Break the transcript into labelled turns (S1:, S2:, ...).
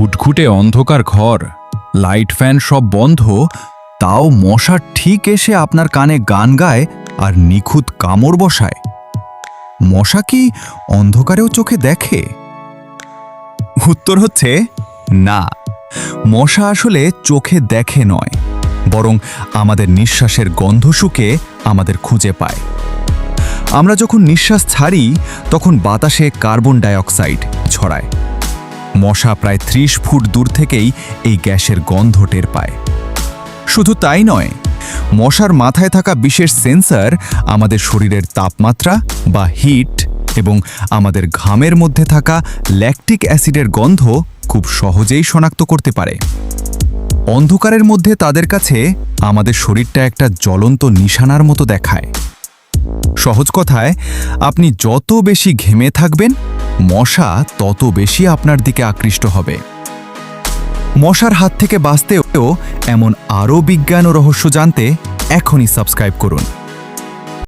S1: ঘুটঘুটে অন্ধকার ঘর, light fan সব বন্ধ, তাও মশা ঠিক এসে আপনার কানে গান গায় আর নিখুঁত কামড় বসায়। মশা কি অন্ধকারেও চোখে দেখে? উত্তর হচ্ছে না, মশা আসলে চোখে দেখে নয়, বরং আমাদের নিঃশ্বাসের গন্ধ শুকে আমাদের খুঁজে পায়। আমরা যখন নিঃশ্বাস ছাড়ি তখন বাতাসে কার্বন ডাইঅক্সাইড ছড়ায়। মশা প্রায় ৩০ ফুট দূর থেকেই এই গ্যাসের গন্ধ টের পায়। শুধু তাই নয়, মশার মাথায় থাকা বিশেষ সেন্সর আমাদের শরীরের তাপমাত্রা বা হিট এবং আমাদের ঘামের মধ্যে থাকা ল্যাকটিক অ্যাসিডের গন্ধ খুব সহজেই শনাক্ত করতে পারে। অন্ধকারের মধ্যে তাদের কাছে আমাদের শরীরটা একটা জ্বলন্ত নিশানার মতো দেখায়। সহজ কথায়, আপনি যত বেশি ঘেমে থাকবেন, মশা তত বেশি আপনার দিকে আকৃষ্ট হবে। মশার হাত থেকে বাঁচতেও এমন আরও বিজ্ঞান ও রহস্য জানতে এখনই সাবস্ক্রাইব করুন।